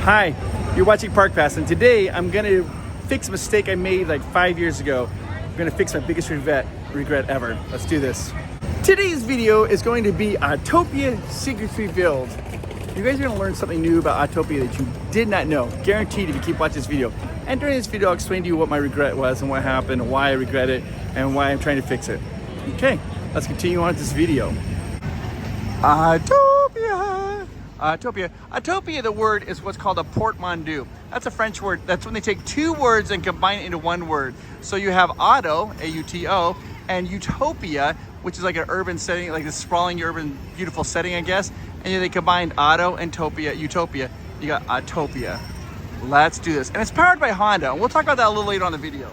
Hi, you're watching Park Pass, and today I'm gonna fix a mistake I made like 5 years ago. I'm gonna fix my biggest regret ever. Let's do this. Today's video is going to be Autopia Secrets Revealed. You guys are gonna learn something new about Autopia that you did not know. Guaranteed if you keep watching this video. And during this video, I'll explain to you what my regret was and what happened and why I regret it and why I'm trying to fix it. Okay, let's continue on with this video. Autopia, the word is what's called a portmanteau. That's a French word. That's when they take two words and combine it into one word. So you have auto, A-U-T-O, and utopia, which is like an urban setting, like this sprawling urban, beautiful setting, I guess. And then they combined auto and utopia. You got Autopia. Let's do this. And it's powered by Honda. We'll talk about that a little later on in the video.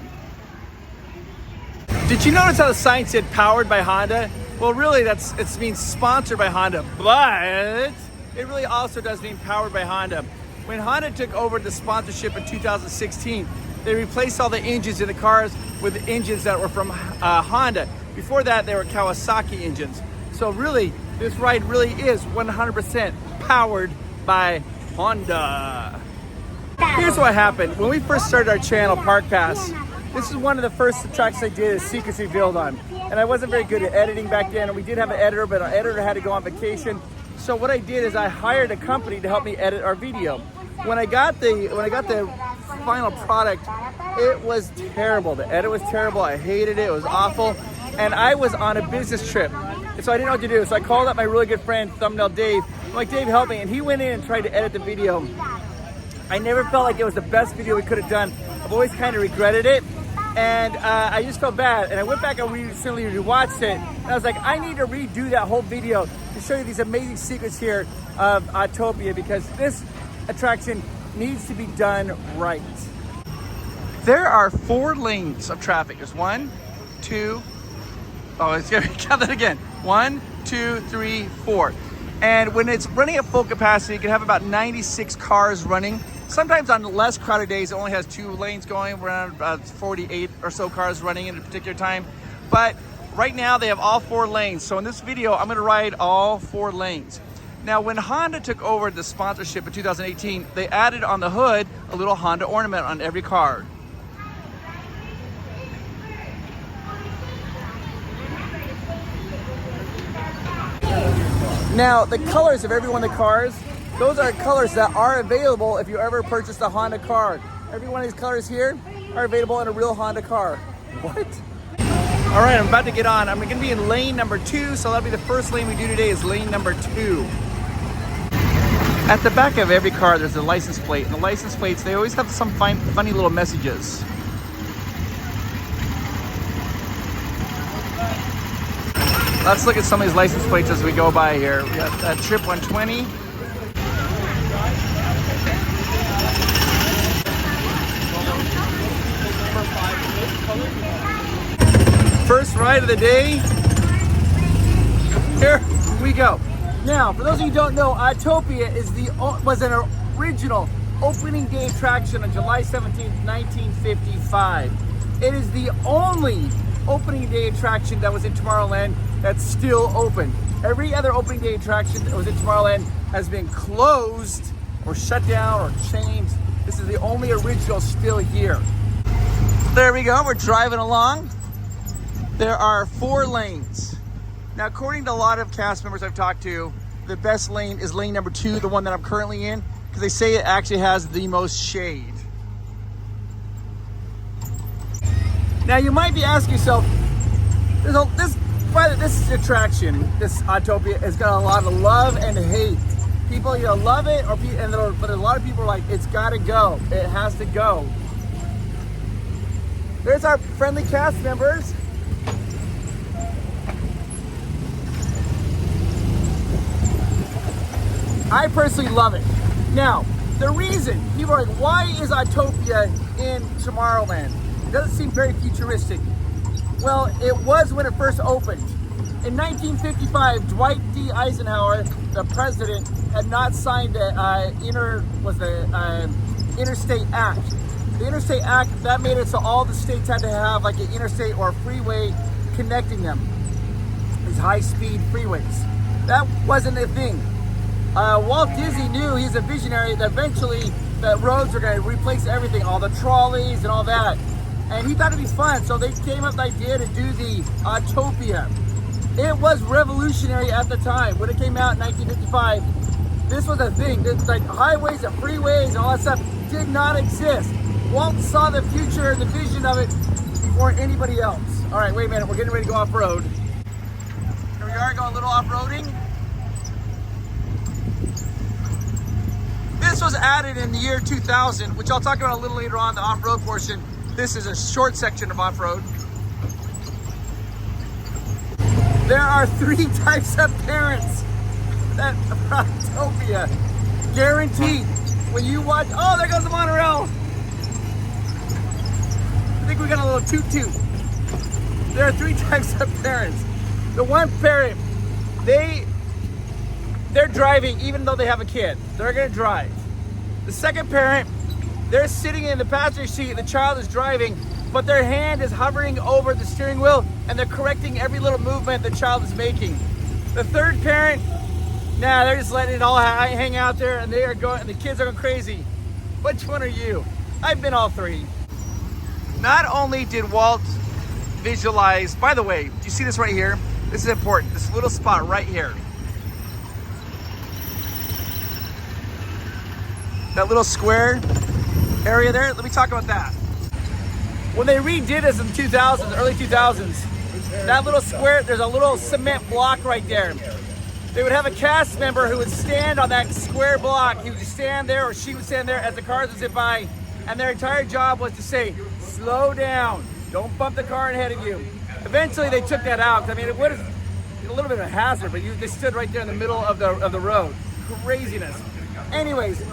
Did you notice how the sign said powered by Honda? Well, really, it means sponsored by Honda, but it really also does mean powered by Honda. When Honda took over the sponsorship in 2016, they replaced all the engines in the cars with engines that were from Honda. Before that, they were Kawasaki engines. So really, this ride really is 100% powered by Honda. Here's what happened. When we first started our channel, Park Pass, this is one of the first tracks I did, Secrets Revealed on. And I wasn't very good at editing back then, and we did have an editor, but our editor had to go on vacation. So what I did is I hired a company to help me edit our video. When I got the final product, it was terrible. The edit was terrible. I hated it. It was awful. And I was on a business trip, and so I didn't know what to do. So I called up my really good friend, Thumbnail Dave. I'm like, Dave, help me. And he went in and tried to edit the video. I never felt like it was the best video we could have done. I've always kind of regretted it. And I just felt bad. And I went back and recently rewatched it. And I was like, I need to redo that whole video to show you these amazing secrets here of Autopia, because this attraction needs to be done right. There are 4 lanes of traffic. There's 1, 2, it's gonna count that again. 1, 2, 3, 4. And when it's running at full capacity, you can have about 96 cars running. Sometimes on less crowded days, it only has 2 lanes going, around about 48 or so cars running at a particular time. But right now they have all 4 lanes. So in this video, I'm gonna ride all 4 lanes. Now, when Honda took over the sponsorship in 2018, they added on the hood a little Honda ornament on every car. Now, the colors of every one of the cars, those are colors that are available if you ever purchased a Honda car. Every one of these colors here are available in a real Honda car. What? All right, I'm about to get on. I'm gonna be in lane number 2, so that'll be the first lane we do today is lane number 2. At the back of every car, there's a license plate, and the license plates, they always have some funny little messages. Let's look at some of these license plates as we go by here. We got Trip 120. First ride of the day. Here we go. Now, for those of you who don't know, Autopia was an original opening day attraction on July 17th, 1955. It is the only opening day attraction that was in Tomorrowland that's still open. Every other opening day attraction that was in Tomorrowland has been closed or shut down or changed. This is the only original still here. There we go, we're driving along. There are 4 lanes. Now, according to a lot of cast members I've talked to, the best lane is lane number 2, the one that I'm currently in, because they say it actually has the most shade. Now, you might be asking yourself, this attraction, this Autopia, has got a lot of love and hate. People either love it, but a lot of people are like, it's gotta go. It has to go. There's our friendly cast members. I personally love it. Now, the reason, people are like, why is Autopia in Tomorrowland? It doesn't seem very futuristic. Well, it was when it first opened. In 1955, Dwight D. Eisenhower, the president, had not signed the Interstate Act. The Interstate Act, that made it so all the states had to have like an interstate or a freeway connecting them. These high-speed freeways. That wasn't a thing. Walt Disney knew, he's a visionary, that eventually the roads were going to replace everything, all the trolleys and all that. And he thought it'd be fun, so they came up with the idea to do the AUTOPIA. It was revolutionary at the time. When it came out in 1955, this was a thing. This, like, highways and freeways and all that stuff did not exist. Walt saw the future and the vision of it before anybody else. All right, wait a minute, we're getting ready to go off-road. Here we are, going a little off-roading. This was added in the year 2000, which I'll talk about a little later on, the off-road portion. This is a short section of off-road. There are 3 types of parents that AUTOPIA, guaranteed. When you watch, oh, there goes the monorail. I think we got a little toot-toot. There are 3 types of parents. The one parent, they're driving even though they have a kid. They're gonna drive. The second parent, they're sitting in the passenger seat, the child is driving, but their hand is hovering over the steering wheel and they're correcting every little movement the child is making. The third parent, nah, they're just letting it all hang out there and they are going, and the kids are going crazy. Which one are you? I've been all 3. Not only did Walt visualize, by the way, do you see this right here? This is important, this little spot right here. That little square area there, let me talk about that. When they redid this in the 2000s, early 2000s, that little square, there's a little cement block right there. They would have a cast member who would stand on that square block. He would stand there, or she would stand there as the cars would zip by, and their entire job was to say, slow down, don't bump the car ahead of you. Eventually they took that out. I mean, it was a little bit of a hazard, but they stood right there in the middle of the road. Craziness. Anyways,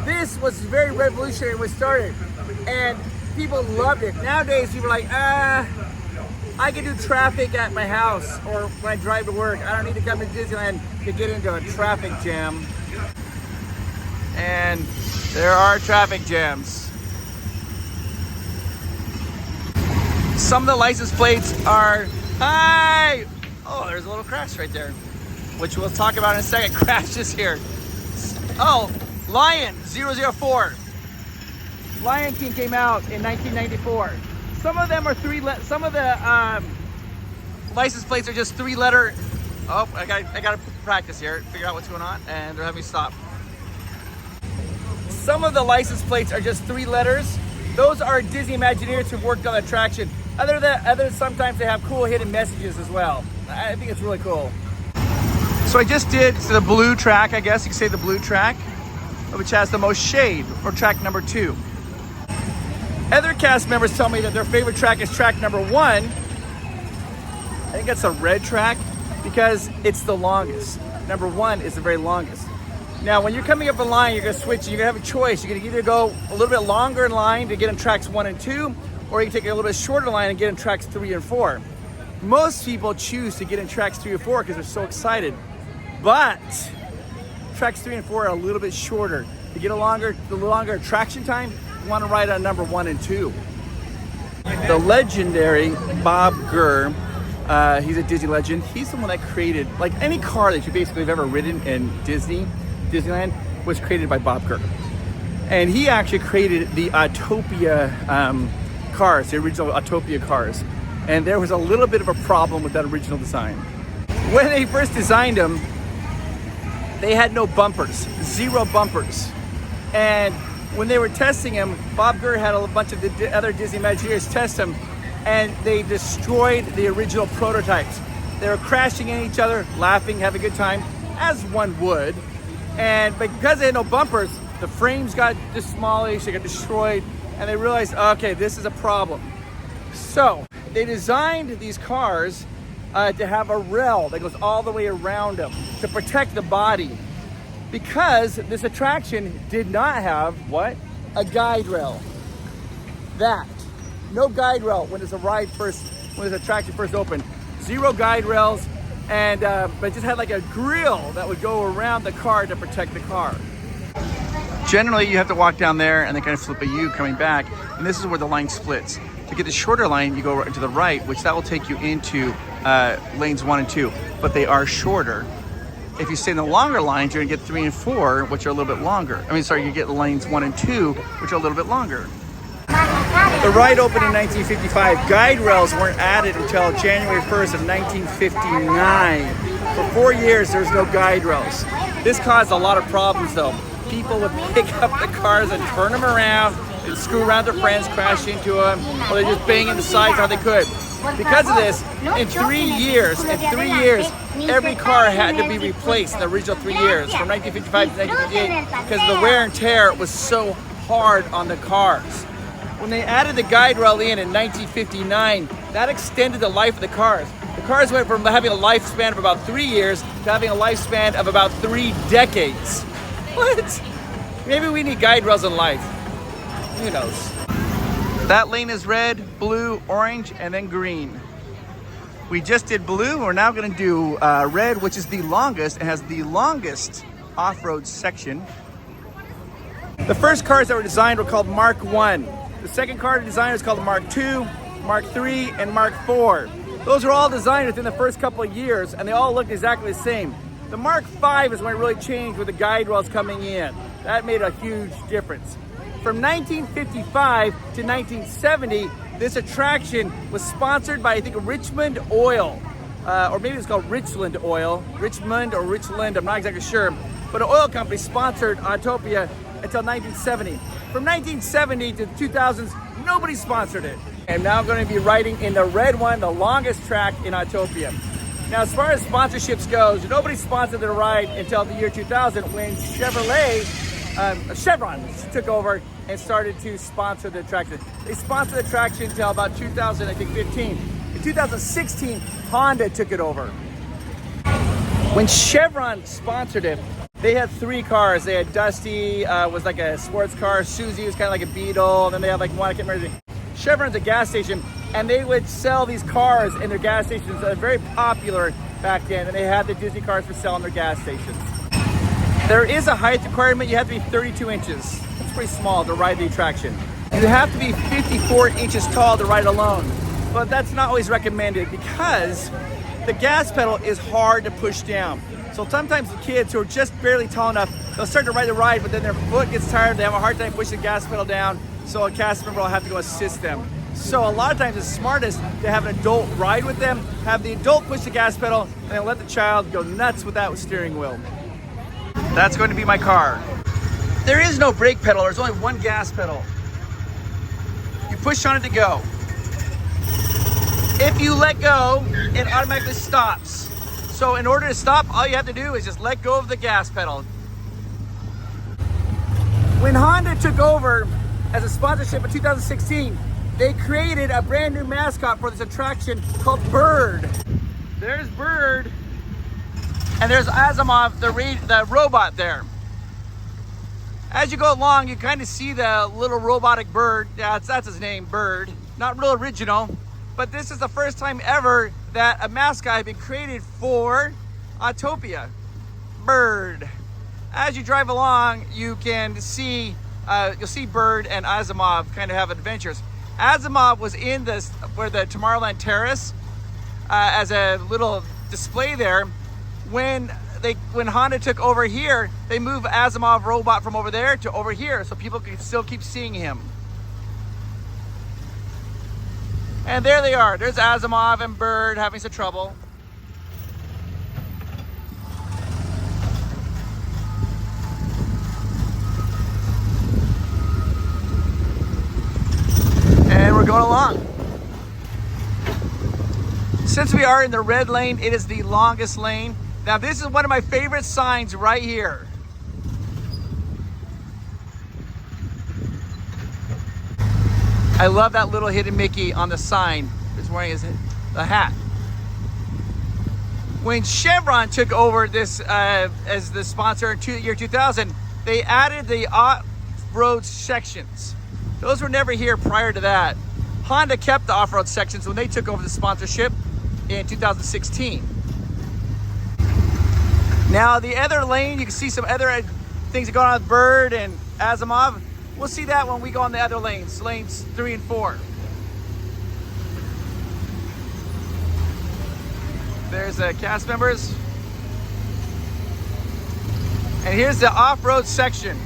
this was very revolutionary when it started, and people loved it. Nowadays, people are like, I can do traffic at my house or when I drive to work. I don't need to come to Disneyland to get into a traffic jam. And there are traffic jams. Some of the license plates are, hi! Oh, there's a little crash right there, which we'll talk about in a second. Crashes here. Oh, Lion 004. Lion King came out in 1994. Some of them are some of the license plates are just 3-letter. Oh, I gotta practice here, figure out what's going on, and they're having me stop. Some of the license plates are just 3 letters. Those are Disney Imagineers who worked on the attraction. Others sometimes they have cool hidden messages as well. I think it's really cool. So I just did the blue track, I guess you could say the blue track, which has the most shade, or track number 2. Other cast members tell me that their favorite track is track number 1. I think that's a red track because it's the longest. Number 1 is the very longest. Now, when you're coming up a line, you're gonna switch, you're gonna have a choice. You're gonna either go a little bit longer in line to get in tracks 1 and 2, or you can take a little bit shorter line and get in tracks 3 and 4. Most people choose to get in tracks 3 or 4 because they're so excited. But tracks 3 and 4 are a little bit shorter. To get the longer attraction time, you want to ride on number 1 and 2. The legendary Bob Gurr, he's a Disney legend. He's the one that created, like, any car that you basically have ever ridden in Disneyland was created by Bob Gurr. And he actually created the AUTOPIA cars, the original AUTOPIA cars. And there was a little bit of a problem with that original design. When they first designed them, they had no bumpers, 0 bumpers. And when they were testing him, Bob Gurr had a bunch of the other Disney Imagineers test him, and they destroyed the original prototypes. They were crashing in each other, laughing, having a good time, as one would. And because they had no bumpers, the frames got demolished, they got destroyed, and they realized, okay, this is a problem. So they designed these cars to have a rail that goes all the way around them to protect the body, because this attraction did not have what? A guide rail. No guide rail when this attraction first opened. 0 guide rails, and but it just had like a grill that would go around the car to protect the car. Generally, you have to walk down there and they kind of flip a U coming back, and this is where the line splits. To get the shorter line, you go to the right, which that will take you into lanes 1 and 2, but they are shorter. If you stay in the longer lines, you're gonna get 3 and 4, which are a little bit longer. I mean, sorry, you get lanes 1 and 2, which are a little bit longer. The ride opened in 1955. Guide rails weren't added until January 1st of 1959. For 4 years, there was no guide rails. This caused a lot of problems though. People would pick up the cars and turn them around and screw around their friends, crash into them, or they just bang in the sides how they could. Because of this, in 3 years, every car had to be replaced in the original 3 years, from 1955 to 1958, because the wear and tear was so hard on the cars. When they added the guide rail in 1959, that extended the life of the cars. The cars went from having a lifespan of about 3 years to having a lifespan of about 3 decades. What? Maybe we need guide rails in life. Who knows? That lane is red, blue, orange, and then green. We just did blue. We're now going to do red, which is the longest. It has the longest off-road section. The first cars that were designed were called Mark I. The second car designed was called Mark II, Mark III, and Mark IV. Those were all designed within the first couple of years, and they all looked exactly the same. The Mark V is when it really changed with the guide rails coming in. That made a huge difference. From 1955 to 1970, this attraction was sponsored by, I think, Richmond Oil, or maybe it's called Richland Oil, Richmond or Richland, I'm not exactly sure, but an oil company sponsored Autopia until 1970. From 1970 to the 2000s, nobody sponsored it. I'm now going to be riding in the red one, the longest track in Autopia. Now, as far as sponsorships goes, nobody sponsored the ride until the year 2000 when Chevron took over and started to sponsor the attraction. They sponsored the attraction until about 2015. In 2016, Honda took it over. When Chevron sponsored it, they had 3 cars. They had Dusty, was like a sports car. Susie was kind of like a Beetle. And then they had like one, I can't remember. Chevron's a gas station, and they would sell these cars in their gas stations. They were very popular back then, and they had the Disney cars for sale in their gas stations. There is a height requirement. You have to be 32 inches. That's pretty small to ride the attraction. You have to be 54 inches tall to ride alone, but that's not always recommended because the gas pedal is hard to push down. So sometimes the kids who are just barely tall enough, they'll start to ride the ride, but then their foot gets tired. They have a hard time pushing the gas pedal down, so a cast member will have to go assist them. So a lot of times it's smartest to have an adult ride with them, have the adult push the gas pedal, and then let the child go nuts with that steering wheel. That's going to be my car. There is no brake pedal, there's only one gas pedal. You push on it to go. If you let go, it automatically stops. So in order to stop, all you have to do is just let go of the gas pedal. When Honda took over as a sponsorship in 2016, they created a brand new mascot for this attraction called Bird. There's Bird, and there's Asimov, the robot there. As you go along, you kind of see the little robotic bird. Yeah, that's his name, Bird. Not real original, but this is the first time ever that a mascot has been created for Autopia. Bird. As you drive along, you can see, you'll see Bird and Asimov kind of have adventures. Asimov was in this, where the Tomorrowland Terrace, as a little display there. When Honda took over here, they moved Asimov robot from over there to over here so people can still keep seeing him. And there they are. There's Asimov and Bird having some trouble. And we're going along. Since we are in the red lane, it is the longest lane. Now this is one of my favorite signs right here. I love that little hidden Mickey on the sign. He's wearing the hat. When Chevron took over this as the sponsor in year 2000, they added the off-road sections. Those were never here prior to that. Honda kept the off-road sections when they took over the sponsorship in 2016. Now the other lane, you can see some other things that go on with Bird and Asimov. We'll see that when we go on the other lanes, lanes 3 and 4. There's cast members. And here's the off-road section.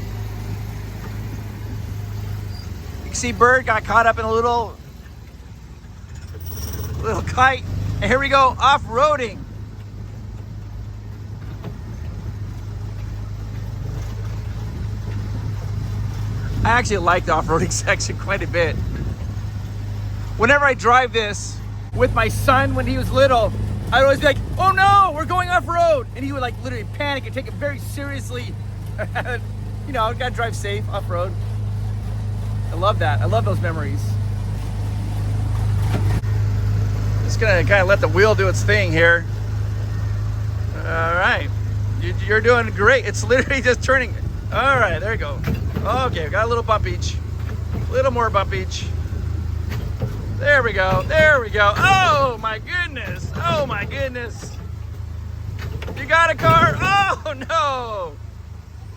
You can see Bird got caught up in a little kite. And here we go, off-roading. I actually like the off-roading section quite a bit. Whenever I drive this with my son when he was little, I'd always be like, oh no, we're going off-road. And he would like literally panic and take it very seriously. You know, gotta drive safe off-road. I love that. I love those memories. Just gonna kind of let the wheel do its thing here. All right, you're doing great. It's literally just turning. All right, there you go. Okay, we got a little bump each. A little more bump each. There we go, there we go. Oh my goodness, oh my goodness. You got a car? Oh no.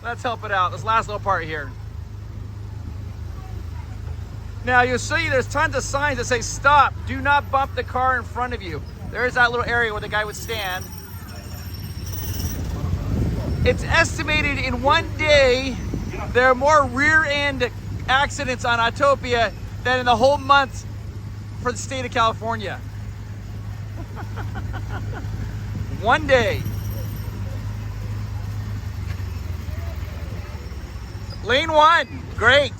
Let's help it out, this last little part here. Now you'll see there's tons of signs that say stop, do not bump the car in front of you. There's that little area where the guy would stand. It's estimated in one day, there are more rear end accidents on Autopia than in the whole month for the state of California. One day. Lane 1, great.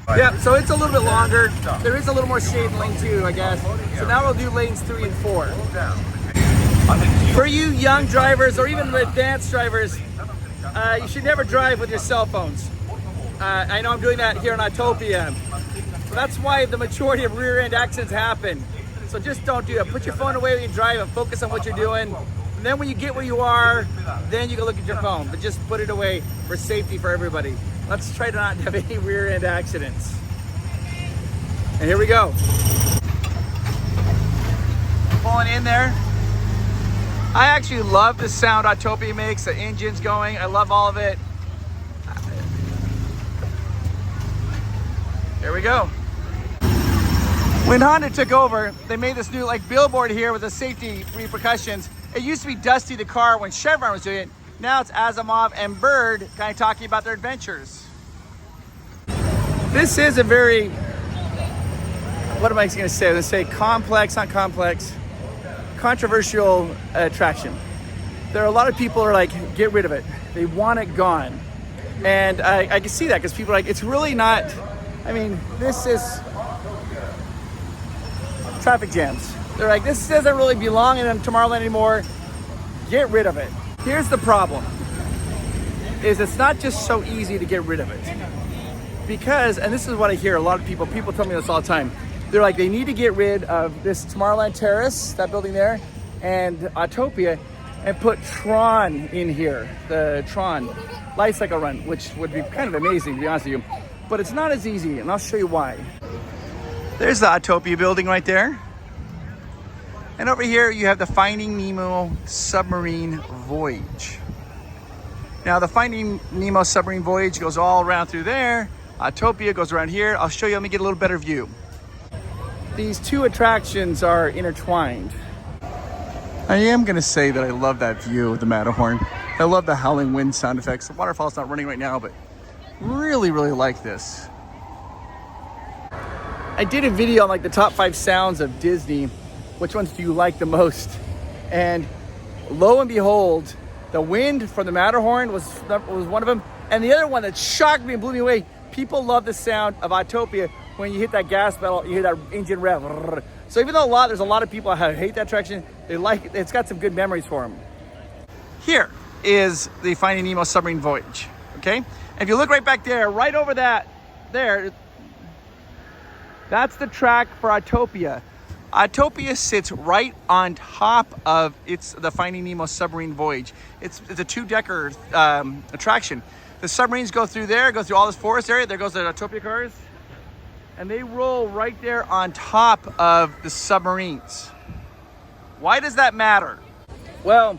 Yeah, so it's a little bit longer. There is a little more shade in lane 2, I guess. So now we'll do lanes 3 and 4. For you young drivers or even advanced drivers, you should never drive with your cell phones. I know I'm doing that here in Autopia. So that's why the majority of rear end accidents happen. So just don't do that. Put your phone away when you drive and focus on what you're doing. And then when you get where you are, then you can look at your phone. But just put it away for safety for everybody. Let's try to not have any rear end accidents. And here we go. Pulling in there. I actually love the sound Autopia makes. The engine's going. I love all of it. Here we go. When Honda took over, they made this new like billboard here with the safety repercussions. It used to be Dusty the car when Chevron was doing it. Now it's Asimov and Bird kind of talking about their adventures. This is a very, what am I going to say? I'm going to say complex, not complex, controversial attraction. There are a lot of people who are like, get rid of it. They want it gone. And I can see that because people are like, it's really not, I mean, this is traffic jams. They're like, this doesn't really belong in Tomorrowland anymore. Get rid of it. Here's the problem, is it's not just so easy to get rid of it. Because, and this is what I hear, a lot of people tell me this all the time. They're like, they need to get rid of this Tomorrowland Terrace, that building there, and Autopia, and put Tron in here, the Tron Life Cycle Run, which would be kind of amazing, to be honest with you. But it's not as easy, and I'll show you why. There's the Autopia building right there. And over here, you have the Finding Nemo submarine voyage. Now, the Finding Nemo submarine voyage goes all around through there. Autopia goes around here. I'll show you, let me get a little better view. These two attractions are intertwined. I am gonna say that I love that view of the Matterhorn. I love the howling wind sound effects. The waterfall's not running right now, but really, really like this. I did a video on like the top 5 sounds of Disney. Which ones do you like the most? And lo and behold, the wind from the Matterhorn was one of them. And the other one that shocked me and blew me away, people love the sound of Autopia when you hit that gas pedal, you hear that engine rev. So even though there's a lot of people who hate that attraction, they like it. It's got some good memories for them. Here is the Finding Nemo submarine voyage, okay? And if you look right back there, right over that, there, that's the track for Autopia. Autopia sits right on top of the Finding Nemo submarine voyage. It's a 2-decker attraction. The submarines go through there, go through all this forest area. There goes the Autopia cars. And they roll right there on top of the submarines. Why does that matter? Well,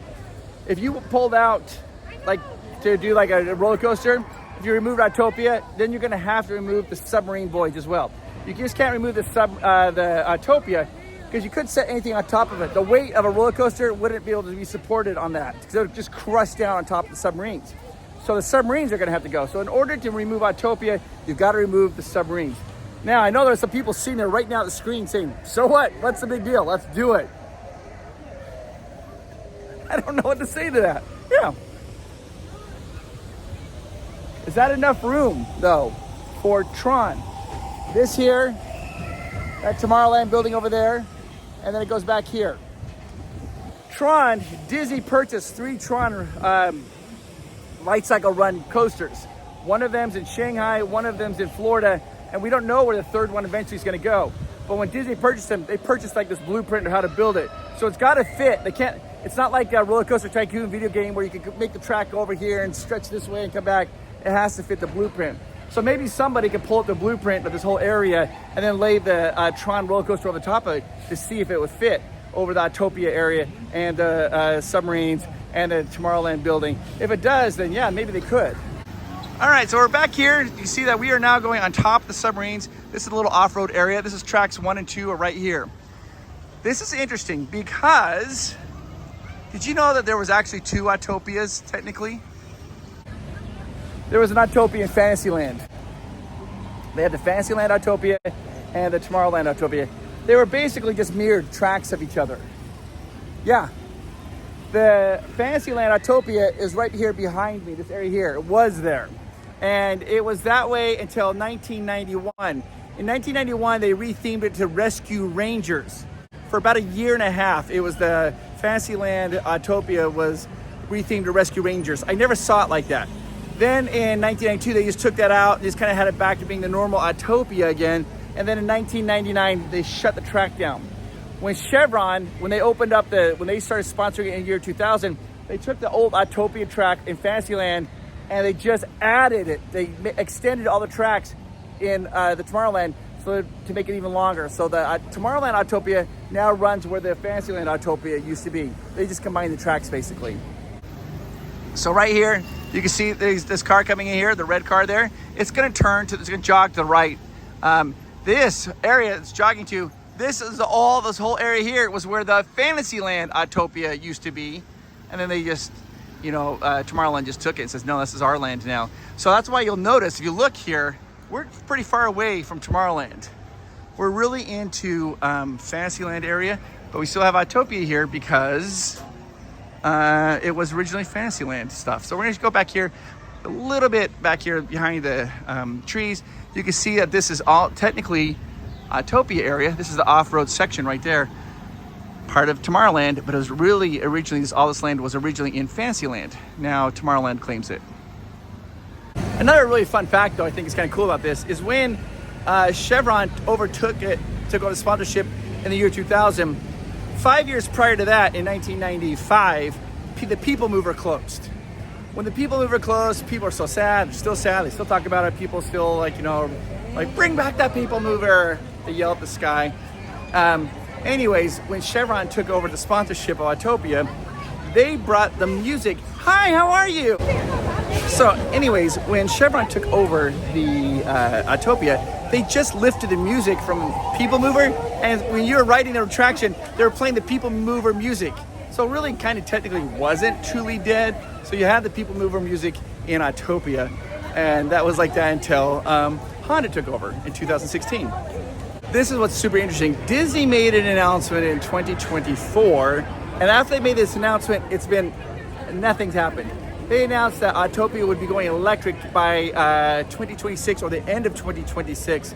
if you pulled out like to do like a roller coaster, if you remove Autopia, then you're gonna have to remove the submarine voyage as well. You just can't remove the Autopia because you couldn't set anything on top of it. The weight of a roller coaster wouldn't be able to be supported on that because it would just crush down on top of the submarines. So the submarines are going to have to go. So in order to remove Autopia, you've got to remove the submarines. Now, I know there's some people sitting there right now at the screen saying, so what? What's the big deal? Let's do it. I don't know what to say to that. Yeah. Is that enough room, though, for Tron? This here, that Tomorrowland building over there, and then it goes back here. Tron, Disney purchased 3 Tron light cycle run coasters. One of them's in Shanghai, one of them's in Florida, and we don't know where the third one eventually is going to go. But when Disney purchased them, they purchased like this blueprint of how to build it. So it's got to fit. They can't. It's not like a Roller Coaster Tycoon video game where you can make the track go over here and stretch this way and come back. It has to fit the blueprint. So maybe somebody could pull up the blueprint of this whole area and then lay the Tron roller coaster over the top of it to see if it would fit over the Autopia area and the submarines and the Tomorrowland building. If it does, then yeah, maybe they could. All right, so we're back here. You see that we are now going on top of the submarines. This is a little off-road area. This is tracks 1 and 2 are right here. This is interesting because, did you know that there was actually 2 Autopias technically? There was an Autopia in Fantasyland. They had the Fantasyland Autopia and the Tomorrowland Autopia. They were basically just mirrored tracks of each other. Yeah. The Fantasyland Autopia is right here behind me, this area here. It was there. And it was that way until 1991. In 1991, they rethemed it to Rescue Rangers. For about a year and a half, it was the Fantasyland Autopia was rethemed to Rescue Rangers. I never saw it like that. Then in 1992, they just took that out, just kind of had it back to being the normal Autopia again. And then in 1999, they shut the track down. When Chevron, when they opened up when they started sponsoring it in year 2000, they took the old Autopia track in Fantasyland and they just added it. They extended all the tracks in the Tomorrowland so to make it even longer. So the Tomorrowland Autopia now runs where the Fantasyland Autopia used to be. They just combined the tracks basically. So right here, you can see there's this car coming in here, the red car there. It's gonna it's gonna jog to the right. This area it's jogging to, this whole area here was where the Fantasyland Autopia used to be. And then they just, Tomorrowland just took it and says, no, this is our land now. So that's why you'll notice, if you look here, we're pretty far away from Tomorrowland. We're really into Fantasyland area, but we still have Autopia here because it was originally Fantasyland stuff. So we're gonna go back here, a little bit back here behind the trees. You can see that this is all technically Autopia area. This is the off-road section right there, part of Tomorrowland, but it was really originally, all this land was originally in Fantasyland. Now Tomorrowland claims it. Another really fun fact, though, I think is kind of cool about this, is when Chevron took over the sponsorship in the year 2000, 5 years prior to that, in 1995, the PeopleMover closed. When the PeopleMover closed, people are so sad. They're still sad. They still talk about it. People still like bring back that PeopleMover. They yell at the sky. Anyways, when Chevron took over the sponsorship of Autopia, they brought the music. Hi, how are you? So anyways, when Chevron took over the Autopia, they just lifted the music from PeopleMover, and when you were riding their attraction, they were playing the PeopleMover music. So it really kind of technically wasn't truly dead. So you had the PeopleMover music in Autopia, and that was like that until Honda took over in 2016. This is what's super interesting. Disney made an announcement in 2024, and after they made this announcement, nothing's happened. They announced that Autopia would be going electric by 2026 or the end of 2026,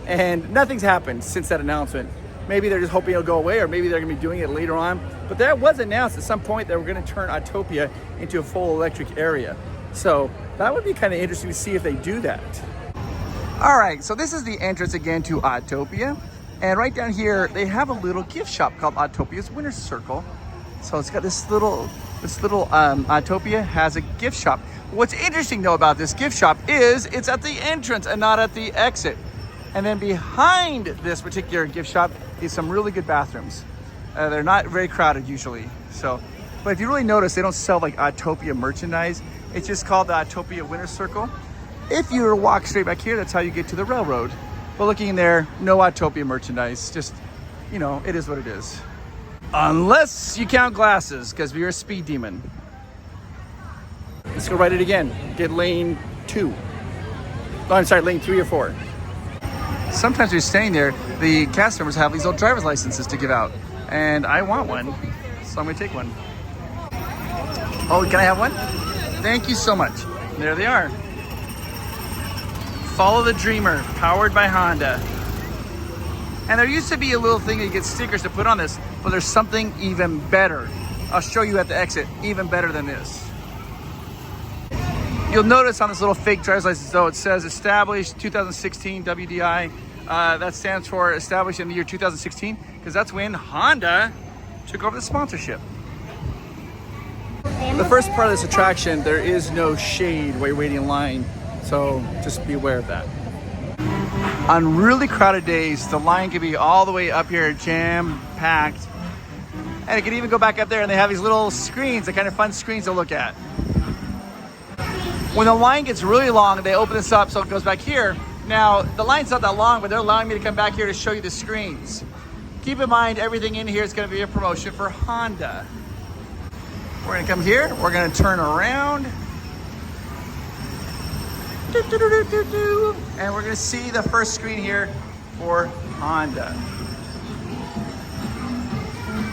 and nothing's happened since that announcement. Maybe they're just hoping it'll go away, or maybe they're gonna be doing it later on. But that was announced at some point that we're gonna turn Autopia into a full electric area. So that would be kind of interesting to see if they do that. All right, so this is the entrance again to Autopia. And right down here, they have a little gift shop called Autopia's Winner's Circle. So it's got this little Autopia has a gift shop. What's interesting though about this gift shop is it's at the entrance and not at the exit. And then behind this particular gift shop is some really good bathrooms. They're not very crowded usually. But if you really notice, they don't sell like Autopia merchandise. It's just called the Autopia Winner's Circle. If you were to walk straight back here, that's how you get to the railroad. But looking in there, no Autopia merchandise, just you know, it is what it is. Unless you count glasses, because we're a speed demon. Let's go write it again. Get lane 2. Oh, I'm sorry, lane 3 or 4. Sometimes we're staying there, the cast members have these little driver's licenses to give out. And I want one, so I'm gonna take one. Oh, can I have one? Thank you so much. There they are. Follow the Dreamer, powered by Honda. And there used to be a little thing that you get stickers to put on this, but there's something even better. I'll show you at the exit, even better than this. You'll notice on this little fake driver's license though, it says established 2016 WDI. That stands for established in the year 2016, because that's when Honda took over the sponsorship. The first part of this attraction, there is no shade while you're waiting in line, so just be aware of that. On really crowded days, the line can be all the way up here, jam-packed. And it can even go back up there, and they have these little screens, the kind of fun screens to look at. When the line gets really long, they open this up so it goes back here. Now, the line's not that long, but they're allowing me to come back here to show you the screens. Keep in mind, everything in here is going to be a promotion for Honda. We're going to come here, we're going to turn around. And we're going to see the first screen here for Honda.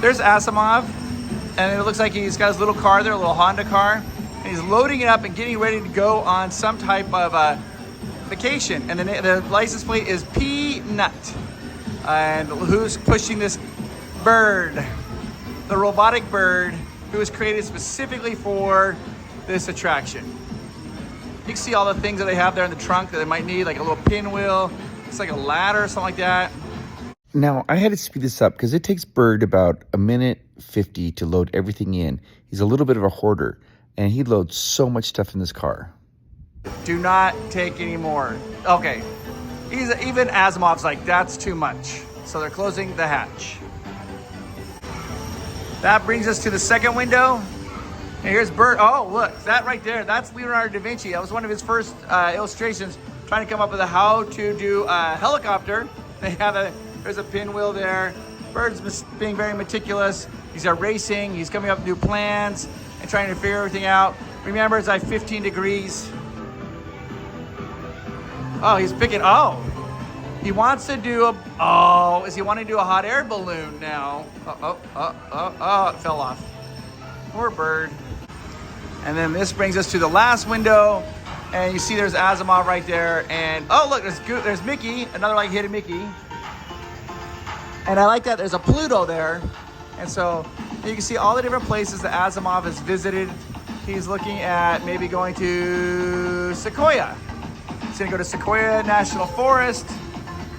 There's Asimov, and it looks like he's got his little car there, a little Honda car. And he's loading it up and getting ready to go on some type of vacation. And the license plate is Peanut. And who's pushing this bird? The robotic bird who was created specifically for this attraction. You can see all the things that they have there in the trunk that they might need, like a little pinwheel. It's like a ladder or something like that. Now, I had to speed this up because it takes Bird about 1:50 to load everything in. He's a little bit of a hoarder, and he loads so much stuff in this car. Do not take any more. Okay, even Asimov's like, that's too much. So they're closing the hatch. That brings us to the second window. And here's Bird. Oh, look, that right there, that's Leonardo da Vinci. That was one of his first illustrations, trying to come up with how to do a helicopter. They have there's a pinwheel there. Bird's being very meticulous. He's racing, he's coming up with new plans and trying to figure everything out. Remember, it's like 15 degrees. Oh, he's picking, he wants to do is he wanting to do a hot air balloon now? It fell off. Poor Bird. And then this brings us to the last window, and you see there's Asimov right there, and oh look, there's Mickey, another like hidden Mickey. And I like that there's a Pluto there, and so you can see all the different places that Asimov has visited. He's looking at maybe going to Sequoia. He's gonna go to Sequoia National Forest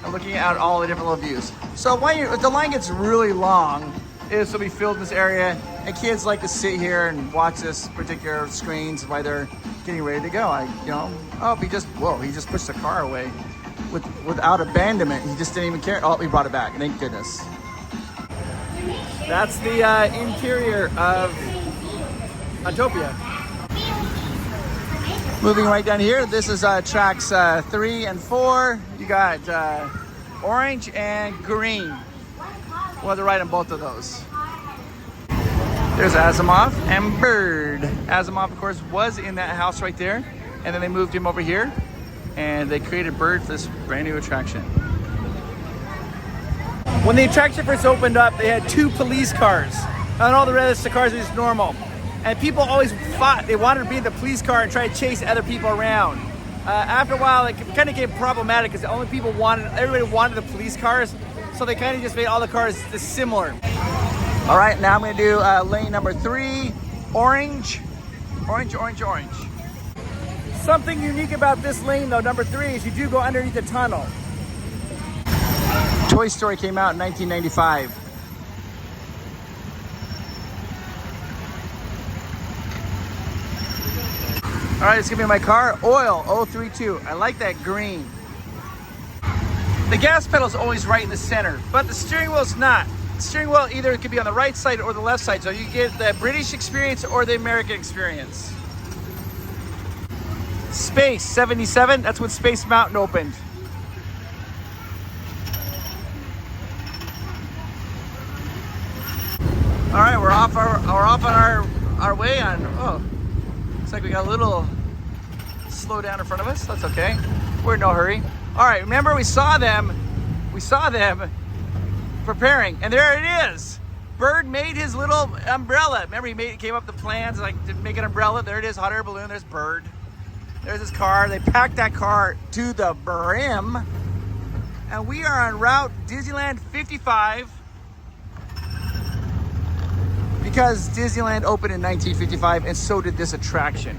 and looking at all the different little views. So if the line gets really long, this will be filled in this area, and kids like to sit here and watch this particular screens while they're getting ready to go. He just pushed the car away without abandonment. He just didn't even care. Oh, he brought it back. Thank goodness. That's the interior of Autopia. Moving right down here, this is tracks 3 and 4. You got orange and green. We'll have to ride on both of those. There's Asimov and Bird. Asimov, of course, was in that house right there, and then they moved him over here, and they created Bird for this brand new attraction. When the attraction first opened up, they had 2 police cars, and all the rest of the cars are just normal. And people always fought. They wanted to be in the police car and try to chase other people around. After a while, it kind of became problematic because everybody wanted the police cars, so they kind of just made all the cars similar. All right, now I'm gonna do lane number 3, orange. Orange, orange, orange. Something unique about this lane though, number 3, is you do go underneath the tunnel. Toy Story came out in 1995. All right, it's gonna be my car, oil 032. I like that green. The gas pedal's always right in the center, but the steering wheel's not. The steering wheel either could be on the right side or the left side, so you get the British experience or the American experience. Space 77, that's when Space Mountain opened. off on our way on. Oh, looks like we got a little slow down in front of us. That's okay. We're in no hurry. All right, remember we saw them preparing, and there it is. Bird made his little umbrella. Remember he came up with the plans like to make an umbrella. There it is, hot air balloon. There's Bird. There's his car. They packed that car to the brim. And we are on route Disneyland 55 because Disneyland opened in 1955 and so did this attraction.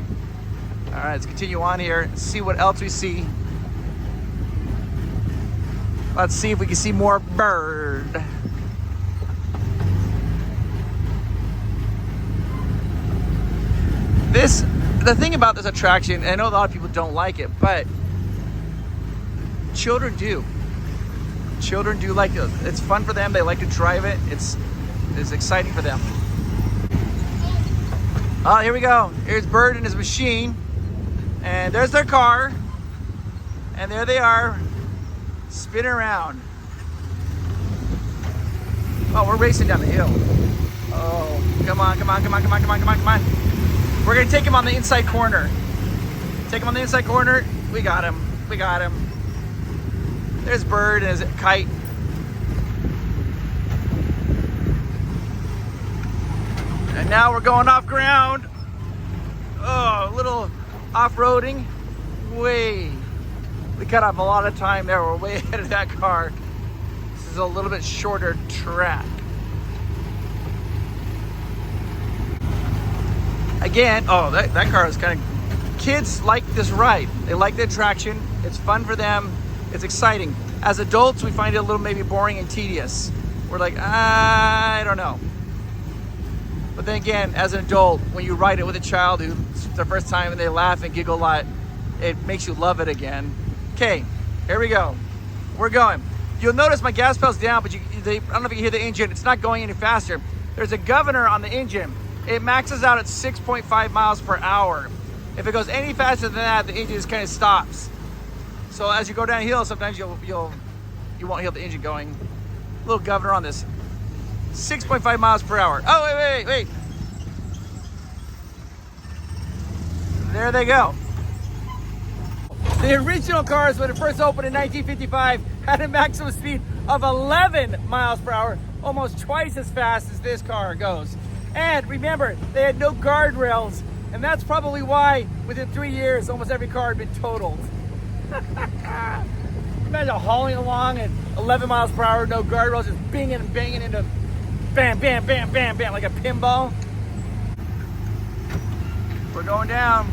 All right, let's continue on here, see what else we see. Let's see if we can see more Bird. The thing about this attraction, I know a lot of people don't like it, but children do. Children do like it. It's fun for them. They like to drive it. It's exciting for them. Oh, here we go. Here's Bird and his machine. And there's their car. And there they are, spinning around. Oh, we're racing down the hill. Oh, come on, come on, come on, come on, come on, come on, come on. We're gonna take him on the inside corner. Take him on the inside corner. We got him. We got him. There's Bird and his kite. And now we're going off ground. Oh, a little off-roading. We cut off a lot of time there. We're way ahead of that car. This is a little bit shorter track. Again, oh, that car is kind of, kids like this ride. They like the attraction. It's fun for them. It's exciting. As adults, we find it a little maybe boring and tedious. We're like, I don't know. But then again, as an adult, when you ride it with a child who it's their first time and they laugh and giggle a lot, it makes you love it again. Okay, here we go. We're going. You'll notice my gas pedal's down, but I don't know if you can hear the engine. It's not going any faster. There's a governor on the engine. It maxes out at 6.5 miles per hour. If it goes any faster than that, the engine just kind of stops. So as you go downhill, sometimes you won't hear the engine going. Little governor on this. 6.5 miles per hour. Oh, wait. There they go. The original cars, when it first opened in 1955, had a maximum speed of 11 miles per hour, almost twice as fast as this car goes. And remember, they had no guardrails, and that's probably why within 3 years, almost every car had been totaled. Imagine hauling along at 11 miles per hour, no guardrails, just banging and banging into bam, bam, bam, bam, bam, like a pinball. We're going down.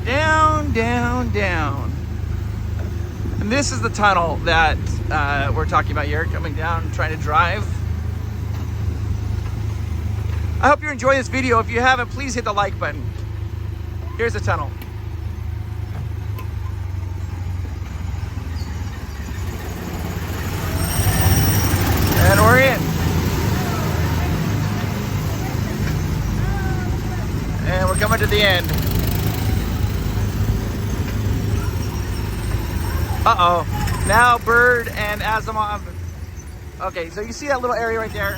Down, down, down. And this is the tunnel that we're talking about here, coming down, trying to drive. I hope you enjoy this video. If you haven't, please hit the like button. Here's the tunnel. And we're in. And we're coming to the end. Uh-oh. Now Bird and Asimov. Okay, so you see that little area right there?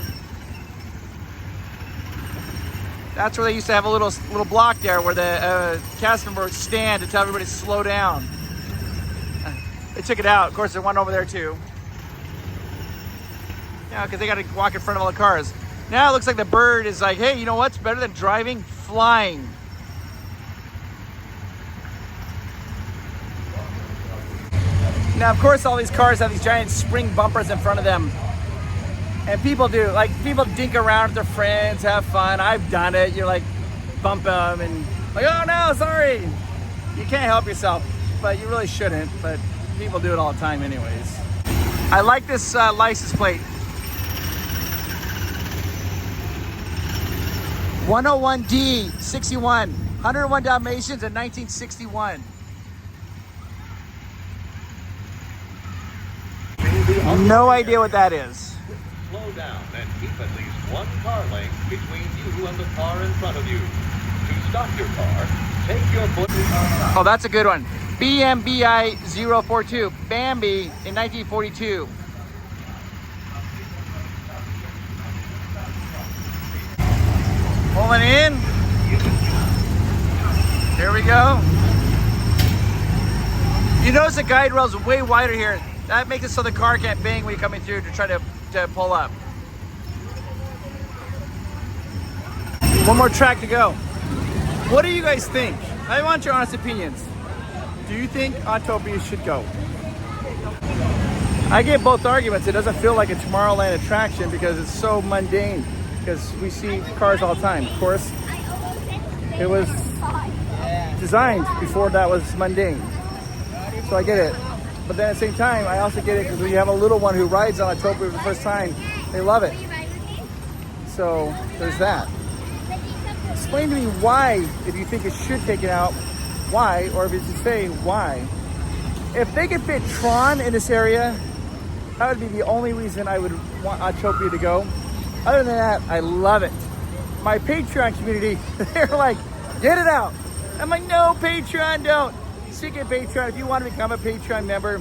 That's where they used to have a little block there where the cast member would stand to tell everybody to slow down. They took it out. Of course, there's one over there too. Yeah, because they got to walk in front of all the cars. Now it looks like the Bird is like, hey, you know what's better than driving? Flying. Now, of course, all these cars have these giant spring bumpers in front of them. And people do, like, people dink around with their friends, have fun. I've done it. You're like, bump them and like, oh no, sorry. You can't help yourself, but you really shouldn't. But people do it all the time anyways. I like this license plate. 101D 61, 101 Dalmatians in 1961. No idea what that is. Slow down and keep at least one car length between you and the car in front of you. To stop your car, take your foot. Oh, that's a good one. BMBI 042, Bambi in 1942. Pulling in. Here we go. You notice the guide rail is way wider here. That makes it so the car can't bang when you're coming through to try to pull up. One more track to go. What do you guys think? I want your honest opinions. Do you think Autopia should go? I get both arguments. It doesn't feel like a Tomorrowland attraction because it's so mundane. Because we see cars all the time. Of course, it was designed before that was mundane. So I get it. But then at the same time, I also get it because when you have a little one who rides on Autopia for the first time, they love it. So there's that. Explain to me why, if you think it should take it out, why, or if it's to say why. If they could fit Tron in this area, that would be the only reason I would want Autopia to go. Other than that, I love it. My Patreon community, they're like, get it out. I'm like, no, Patreon, don't. Speaking of Patreon, if you want to become a Patreon member,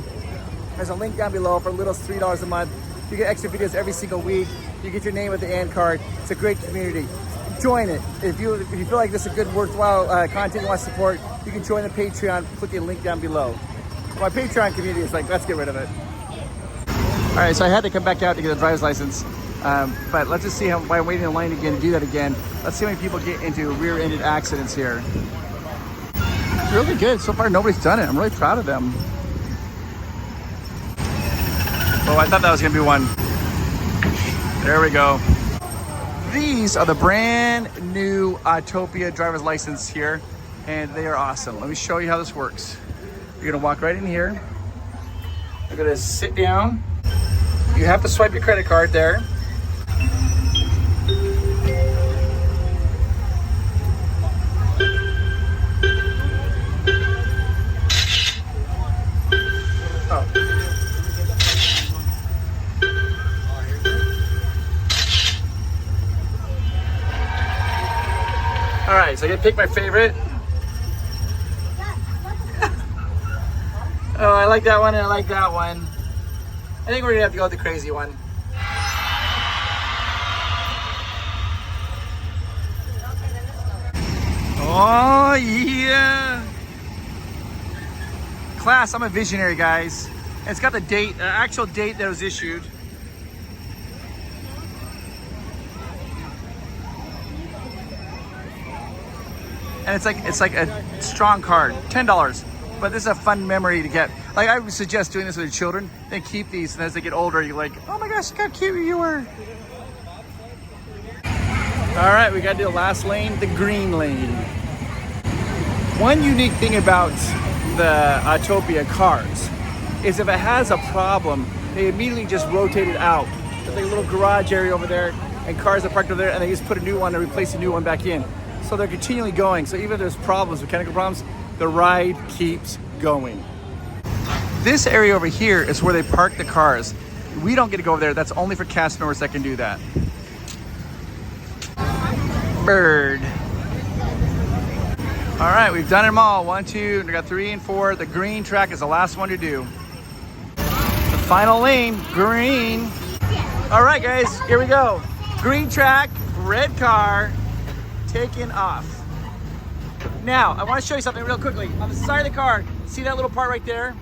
there's a link down below. For little as $3 a month. You get extra videos every single week. You get your name at the end card. It's a great community. Join it. If you feel like this is a good, worthwhile content you want to support, you can join the Patreon. Click the link down below. My Patreon community is like, let's get rid of it. All right, so I had to come back out to get a driver's license. But let's just see how, by waiting in line again to do that again, let's see how many people get into rear-ended accidents here. Really good. So far, nobody's done it. I'm really proud of them. Oh, I thought that was going to be one. There we go. These are the brand new Autopia driver's license here, and they are awesome. Let me show you how this works. You're going to walk right in here. You're going to sit down. You have to swipe your credit card there. All right, so I gotta pick my favorite. Oh, I like that one and I like that one. I think we're gonna have to go with the crazy one. Oh yeah! Class, I'm a visionary, guys. And it's got the date, the actual date that was issued. And it's like a strong card, $10. But this is a fun memory to get. Like, I would suggest doing this with your children. Then keep these, and as they get older, you're like, oh my gosh, look how cute you were. All right, we gotta do the last lane, the green lane. One unique thing about the Autopia cars is if it has a problem, they immediately just rotate it out. There's like a little garage area over there, and cars are parked over there, and they just put a new one and replace a new one back in. So they're continually going. So even if there's problems, mechanical problems, the ride keeps going. This area over here is where they park the cars. We don't get to go over there. That's only for cast members that can do that. Bird. All right, we've done them all. 1, 2, we got 3 and 4. The green track is the last one to do. The final lane, green. All right, guys, here we go. Green track, red car, taking off. Now, I want to show you something real quickly. On the side of the car, see that little part right there?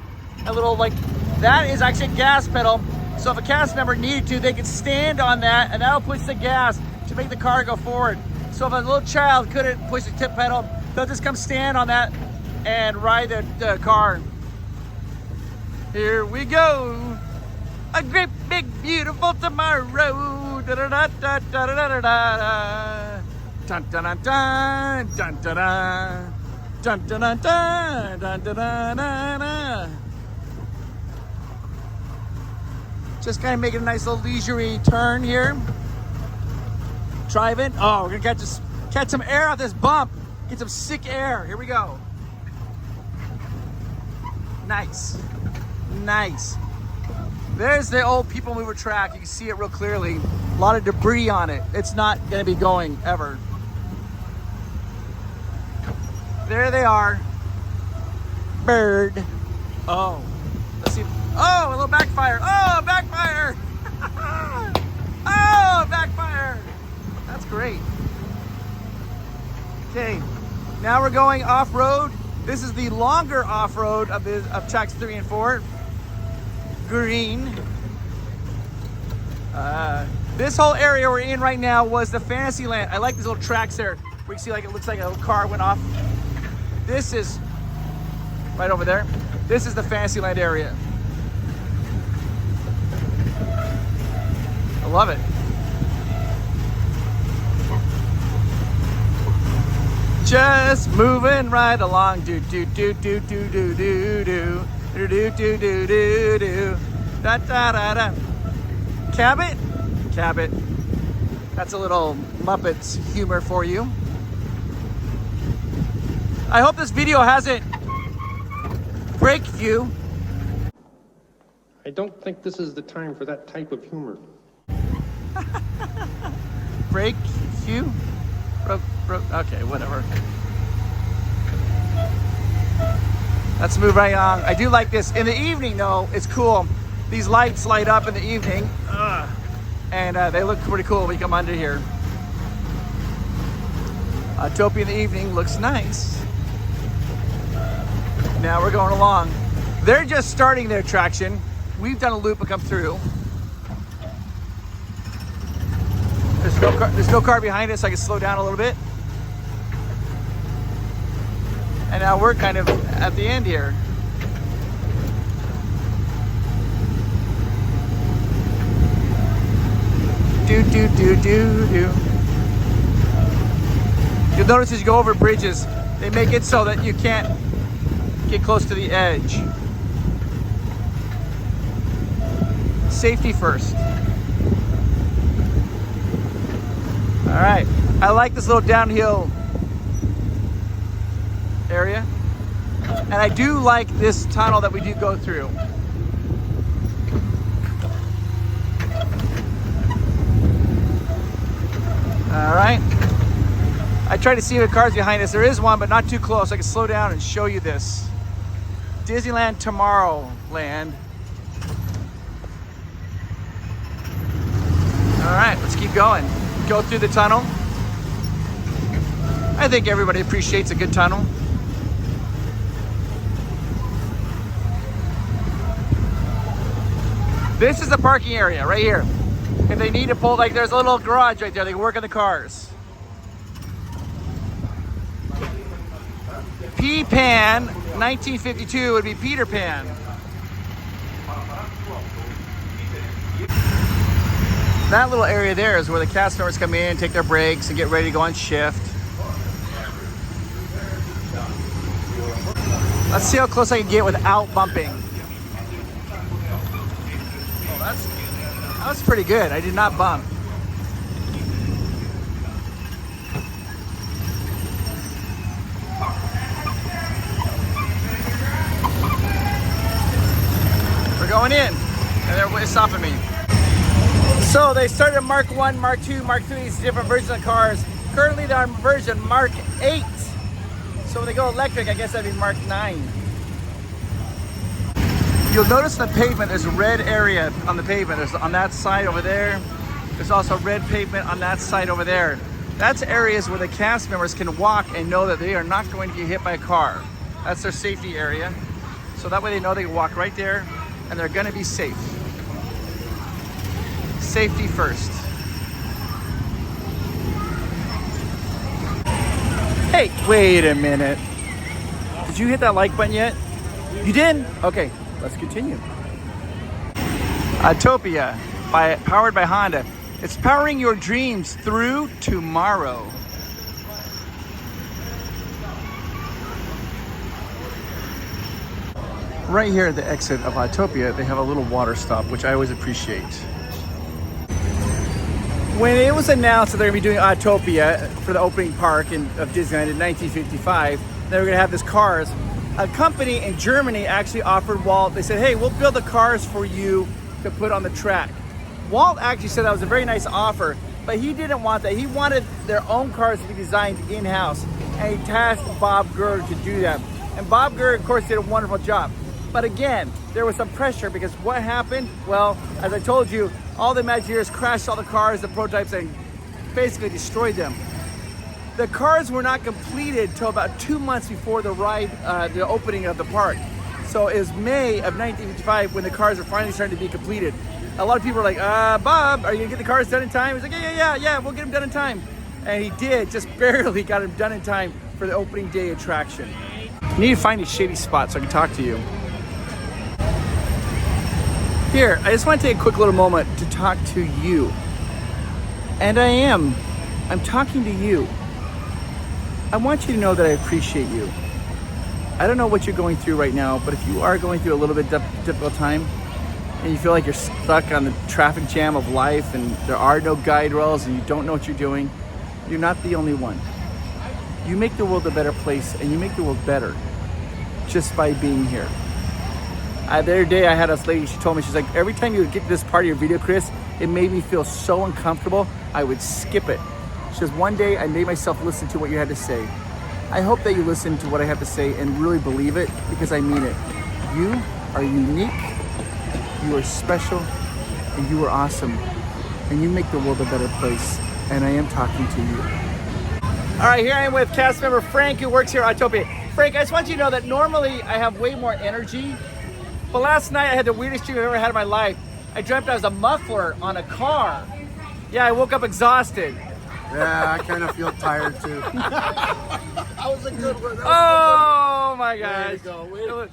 A little, like, that is actually a gas pedal. So if a cast member needed to, they could stand on that, and that'll push the gas to make the car go forward. So if a little child couldn't push the tip pedal, they'll just come stand on that and ride the car. Here we go. A great, big, beautiful tomorrow. Da da da da da da da da. Dun dun dun dun dun dun dun dun dun dun dun dun dun. Just kind of making a nice little leisurely turn here. Driving. Oh, we're gonna catch some air off this bump. Get some sick air. Here we go. Nice. Nice. There's the old PeopleMover track. You can see it real clearly. A lot of debris on it. It's not gonna be going ever. There they are. Bird. Oh. Let's see. Oh, a little backfire. Oh, backfire. Oh, backfire. That's great. Okay, now we're going off-road. This is the longer off-road of tracks 3 and 4. Green. This whole area we're in right now was the Fantasyland. I like these little tracks there. We can see like it looks like a car went off. This is right over there. This is the Fantasyland area. I love it. Just moving right along. Do do do do do do do do do do do do do do da da da da. Cabot? Cabot. That's a little Muppets humor for you. I hope this video hasn't breaked you. I don't think this is the time for that type of humor. Break you? Okay, whatever. Let's move right on. I do like this. In the evening, though, it's cool. These lights light up in the evening. And they look pretty cool when you come under here. Autopia in the evening looks nice. Now we're going along. They're just starting their traction. We've done a loop and come through. There's no car behind us, so I can slow down a little bit. And now we're kind of at the end here. Do do do do do. You'll notice as you go over bridges, they make it so that you can't get close to the edge. Safety first. All right, I like this little downhill area. And I do like this tunnel that we do go through. All right. I try to see the cars behind us. There is one, but not too close. I can slow down and show you this. Disneyland Tomorrowland. All right, let's keep going. Go through the tunnel. I think everybody appreciates a good tunnel. This is the parking area right here. If they need to pull, like there's a little garage right there, they can work on the cars. P-Pan, 1952 would be Peter Pan. That little area there is where the cast members come in, take their breaks, and get ready to go on shift. Let's see how close I can get without bumping. Oh, that's pretty good. I did not bump. We're going in, and they're stopping me. So they started Mark 1, Mark 2, Mark 3, these different versions of cars. Currently they're on version Mark 8. So when they go electric, I guess that'd be Mark 9. You'll notice the pavement, there's a red area on the pavement. There's on that side over there. There's also red pavement on that side over there. That's areas where the cast members can walk and know that they are not going to get hit by a car. That's their safety area. So that way they know they can walk right there and they're gonna be safe. Safety first. Hey, wait a minute. Did you hit that like button yet? You did? Okay, let's continue. Autopia, powered by Honda. It's powering your dreams through tomorrow. Right here at the exit of Autopia, they have a little water stop, which I always appreciate. When it was announced that they're going to be doing Autopia for the opening park of Disneyland in 1955, they were going to have this cars. A company in Germany actually offered Walt, they said, hey, we'll build the cars for you to put on the track. Walt actually said that was a very nice offer, but he didn't want that. He wanted their own cars to be designed in-house, and he tasked Bob Gurr to do that. And Bob Gurr, of course, did a wonderful job. But again, there was some pressure because what happened? Well, as I told you, all the Imagineers crashed all the cars, the prototypes, and basically destroyed them. The cars were not completed till about 2 months before the ride, the opening of the park. So it was May of 1955 when the cars were finally starting to be completed. A lot of people were like, Bob, are you gonna get the cars done in time? He's like, yeah, we'll get them done in time. And he did, just barely got them done in time for the opening day attraction. I need to find a shady spot so I can talk to you. Here, I just want to take a quick little moment to talk to you. And I'm talking to you. I want you to know that I appreciate you. I don't know what you're going through right now, but if you are going through a little bit difficult time and you feel like you're stuck on the traffic jam of life and there are no guide rails and you don't know what you're doing, you're not the only one. You make the world a better place and you make the world better just by being here. The other day I had this lady, she told me, she's like, every time you would get to this part of your video, Chris, it made me feel so uncomfortable, I would skip it. She says, one day I made myself listen to what you had to say. I hope that you listen to what I have to say and really believe it, because I mean it. You are unique, you are special, and you are awesome. And you make the world a better place. And I am talking to you. All right, here I am with cast member Frank, who works here at Autopia. Frank, I just want you to know that normally I have way more energy, but last night I had the weirdest dream I've ever had in my life. I dreamt I was a muffler on a car. Yeah, I woke up exhausted. Yeah, I kind of feel tired too. That was a good one. Oh my gosh. There you go.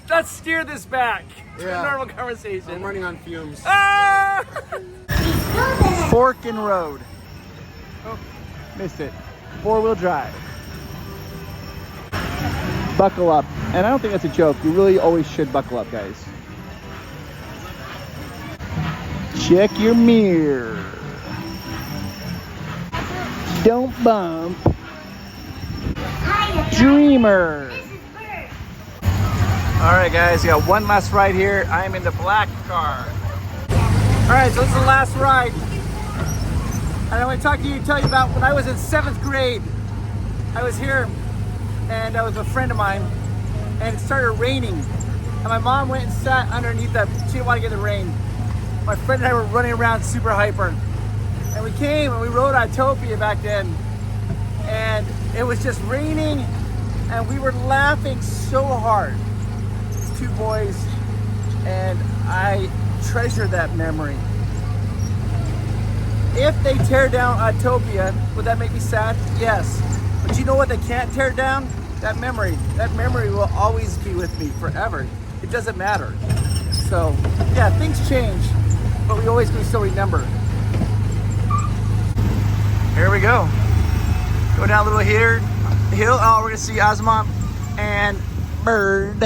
Let's steer this back to Yeah. a normal conversation. I'm running on fumes. Ah! Fork and Road. Oh, missed it. 4-wheel drive. Buckle up. And I don't think that's a joke. You really always should buckle up, guys. Check your mirror. Don't bump. Dreamer. All right, guys, we got one last ride here. I'm in the black car. All right, so this is the last ride. And I want to tell you about when I was in 7th grade. I was here, and I was with a friend of mine, and it started raining. And my mom went and sat underneath she didn't want to get the rain. My friend and I were running around super hyper. And we came and we rode Autopia back then. And it was just raining, and we were laughing so hard. These 2 boys, and I treasure that memory. If they tear down Autopia, would that make me sad? Yes. But you know what they can't tear down? That memory. That memory will always be with me forever. It doesn't matter. So, yeah, things change, but we always can still remember. Here we go. Go down a little hill. Oh, we're gonna see Asimov and Bird.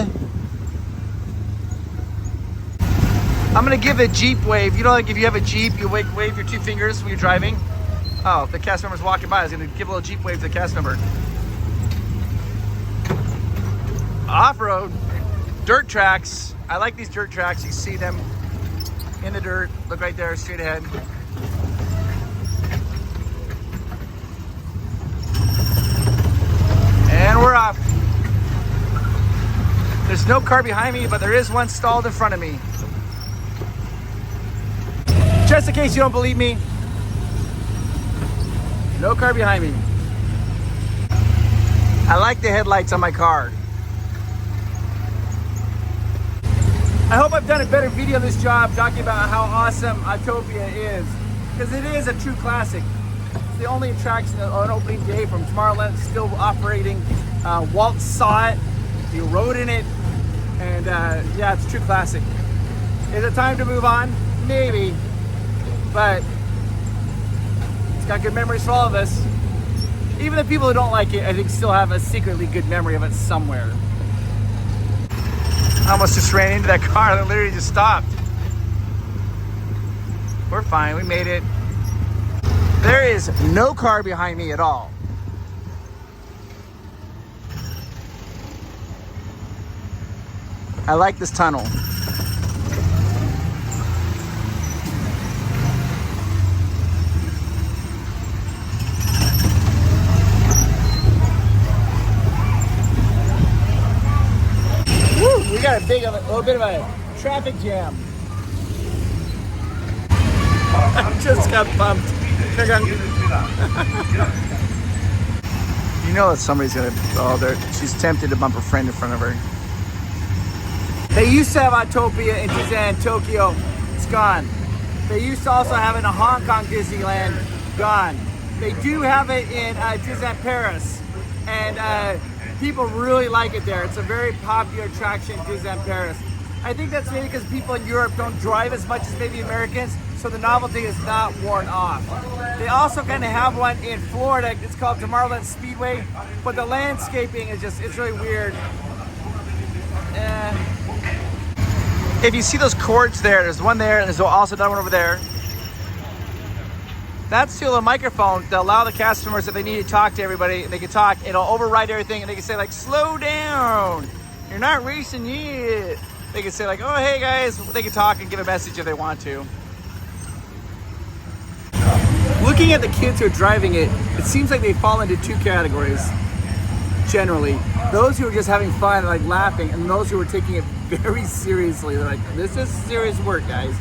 I'm gonna give a Jeep wave. You know, like if you have a Jeep, you wave your 2 fingers when you're driving. Oh, the cast member's walking by. I was gonna give a little Jeep wave to the cast member. Off-road, dirt tracks. I like these dirt tracks. You see them in the dirt. Look right there, straight ahead. And we're off. There's no car behind me, but there is one stalled in front of me. Just in case you don't believe me, no car behind me. I like the headlights on my car. I hope I've done a better video of this job talking about how awesome Autopia is, because it is a true classic. It's the only attraction on opening day from Tomorrowland still operating. Walt saw it, he rode in it, and yeah, it's a true classic. Is it time to move on? Maybe, but it's got good memories for all of us. Even the people who don't like it, I think, still have a secretly good memory of it somewhere. I almost just ran into that car that literally just stopped. We're fine, we made it. There is no car behind me at all. I like this tunnel. Woo, we got a little bit of a traffic jam. I just got bumped. You know that somebody's gonna, she's tempted to bump a friend in front of her. They used to have Autopia in Disneyland Tokyo. It's gone. They used to also have it in Hong Kong Disneyland. Gone. They do have it in Disneyland Paris. And people really like it there. It's a very popular attraction in Disneyland Paris. I think that's maybe because people in Europe don't drive as much as maybe Americans, so the novelty is not worn off. They also kind of have one in Florida. It's called Tomorrowland Speedway, but the landscaping is just, it's really weird. If you see those cords there's one there, and there's also another one over there. That's still a microphone to allow the customers, if they need to talk to everybody, they can talk. It'll override everything, and they can say like, slow down, you're not racing yet. They can say like, oh, hey guys. They can talk and give a message if they want to. Looking at the kids who are driving it, it seems like they fall into two categories, generally. Those who are just having fun, like laughing, and those who are taking it very seriously. They're like, this is serious work, guys.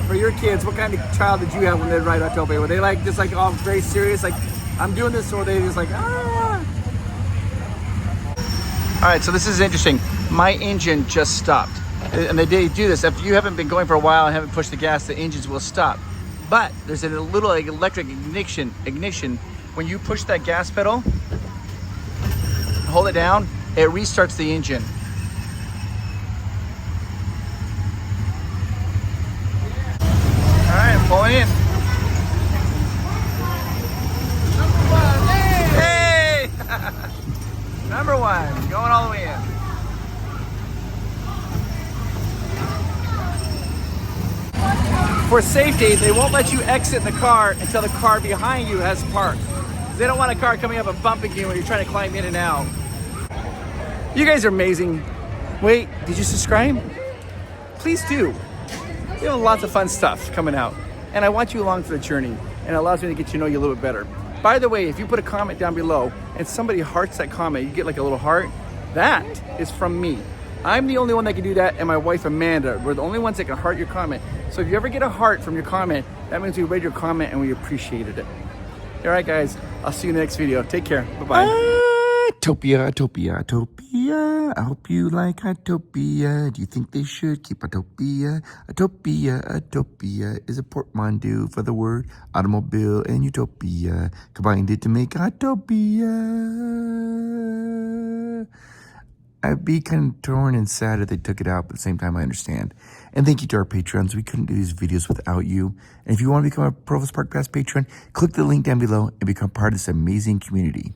For your kids, what kind of child did you have when they ride Autopia? Were they like, just like all very serious, like, I'm doing this, or were they just like, ah? All right, so this is interesting. My engine just stopped. And they do this. If you haven't been going for a while and haven't pushed the gas, the engines will stop. But there's a little like electric ignition. When you push that gas pedal, hold it down, it restarts the engine. All right, I'm pulling in. Hey! Number one, going all the way in. For safety, they won't let you exit the car until the car behind you has parked. They don't want a car coming up and bumping you when you're trying to climb in and out. You guys are amazing. Wait, did you subscribe? Please do. We have lots of fun stuff coming out. And I want you along for the journey. And it allows me to get to know you a little bit better. By the way, if you put a comment down below and somebody hearts that comment, you get like a little heart. That is from me. I'm the only one that can do that, and my wife Amanda. We're the only ones that can heart your comment. So if you ever get a heart from your comment, that means we read your comment and we appreciated it. All right, guys. I'll see you in the next video. Take care. Bye-bye. Autopia, Autopia, Autopia. I hope you like Autopia. Do you think they should keep Autopia? Autopia, Autopia is a portmanteau for the word automobile and utopia. Combined it to make Autopia. I'd be kind of torn and sad if they took it out, but at the same time, I understand. And thank you to our Patreons. We couldn't do these videos without you. And if you want to become a Provost Park Pass patron, click the link down below and become part of this amazing community.